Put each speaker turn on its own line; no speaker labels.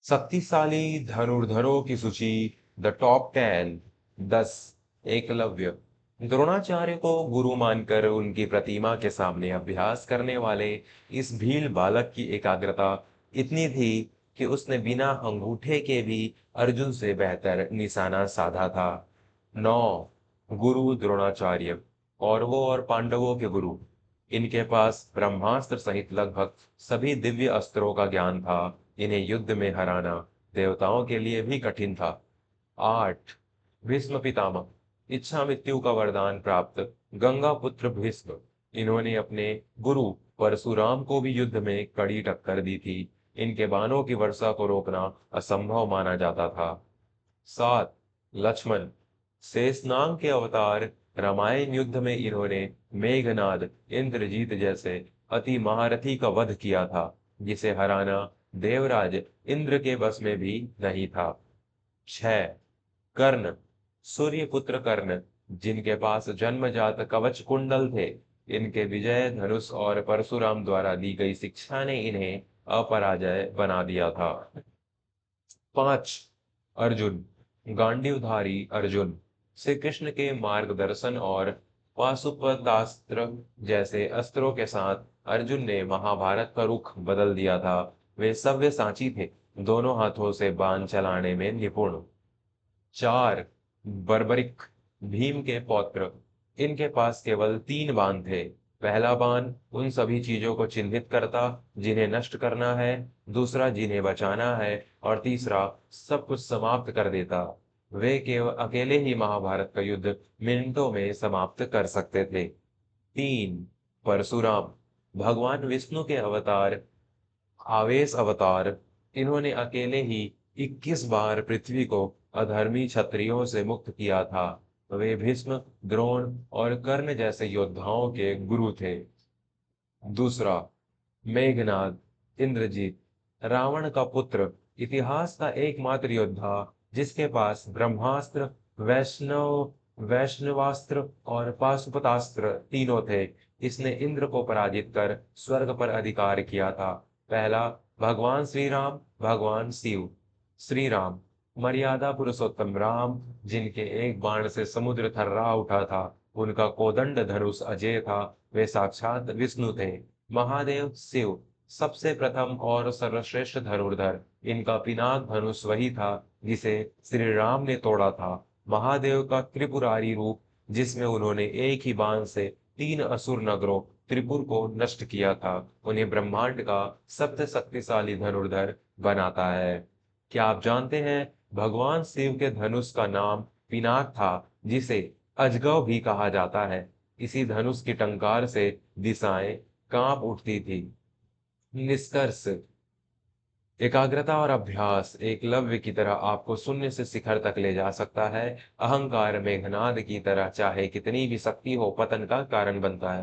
शक्तिशाली धनुर्धरों की सूची। The top 10। 10। एकलव्य। द्रोणाचार्य को गुरु मानकर उनकी प्रतिमा के सामने अभ्यास करने वाले इस भील बालक की एकाग्रता इतनी थी कि उसने बिना अंगूठे के भी अर्जुन से बेहतर निशाना साधा था। 9। गुरु द्रोणाचार्य। कौरवों और पांडवों के गुरु। इनके पास ब्रह्मास्त्र सहित लगभग सभी दिव्य अस्त्रों का ज्ञान था। इन्हें युद्ध में हराना देवताओं के लिए भी कठिन था। 8। भीष्म पितामह। इच्छा मृत्यु का वरदान प्राप्त गंगा पुत्र भीष्म। इन्होंने अपने गुरु परशुराम को भी युद्ध में कड़ी टक्कर दी थी। इनके बाणों की वर्षा को रोकना असंभव माना जाता था। 7। लक्ष्मण। शेषनाग के अवतार। रामायण युद्ध में इन्होंने मेघनाद इंद्रजीत जैसे अति महारथी का वध किया था, जिसे हराना देवराज इंद्र के बस में भी नहीं था। 6। कर्ण। सूर्यपुत्र कर्ण, जिनके पास जन्मजात कवच कुंडल थे। इनके विजय धनुष और परशुराम द्वारा दी गई शिक्षा ने इन्हें अपराजय बना दिया था। 5। अर्जुन। गांडीवधारी अर्जुन। श्री कृष्ण के मार्गदर्शन और पाशुपतास्त्र जैसे अस्त्रों के साथ अर्जुन ने महाभारत का रुख बदल दिया था। वे सव्यसाची थे, दोनों हाथों से बाण चलाने में निपुण। 4। बर्बरिक। भीम के पौत्र। इनके पास केवल 3 बाण थे। पहला बाण उन सभी चीजों को चिन्हित करता जिन्हें नष्ट करना है, दूसरा जिन्हें बचाना है, और तीसरा सब कुछ समाप्त कर देता। वे केवल अकेले ही महाभारत का युद्ध मिनटों में समाप्त कर सकते थे। 3। परशुराम। भगवान विष्णु के अवतार, आवेश अवतार। इन्होंने अकेले ही 21 बार पृथ्वी को अधर्मी क्षत्रियों से मुक्त किया था। वे भीष्म, द्रोण और कर्ण जैसे योद्धाओं के गुरु थे। दूसरा, मेघनाद इंद्रजीत। रावण का पुत्र, इतिहास का एकमात्र योद्धा जिसके पास ब्रह्मास्त्र, वैष्णवास्त्र और पाशुपतास्त्र तीनों थे। इसने इंद्र को पराजित कर स्वर्ग पर अधिकार किया था। पहला, भगवान श्री राम, भगवान शिव। श्री राम, मर्यादा पुरुषोत्तम राम, जिनके एक बाण से समुद्र थर्रा उठा था। उनका कोदंड धनुष अजेय था। वे साक्षात विष्णु थे। महादेव शिव, सबसे प्रथम और सर्वश्रेष्ठ धनुर्धर। इनका पिनाक धनुष वही था जिसे श्री राम ने तोड़ा था। महादेव का त्रिपुरारी रूप, जिसमें उन्होंने एक ही बाण से 3 असुर नगरों त्रिपुर को नष्ट किया था, उन्हें ब्रह्मांड का सबसे शक्तिशाली धनुर्धर बनाता है। क्या आप जानते हैं भगवान शिव के धनुष का नाम पिनाक था, जिसे अजगव भी कहा जाता है। इसी धनुष की टंकार से दिशाएं कांप उठती थी। निष्कर्ष। एकाग्रता और अभ्यास एकलव्य की तरह आपको शून्य से शिखर तक ले जा सकता है। अहंकार मेघनाद की तरह चाहे कितनी भी शक्ति हो, पतन का कारण बनता है।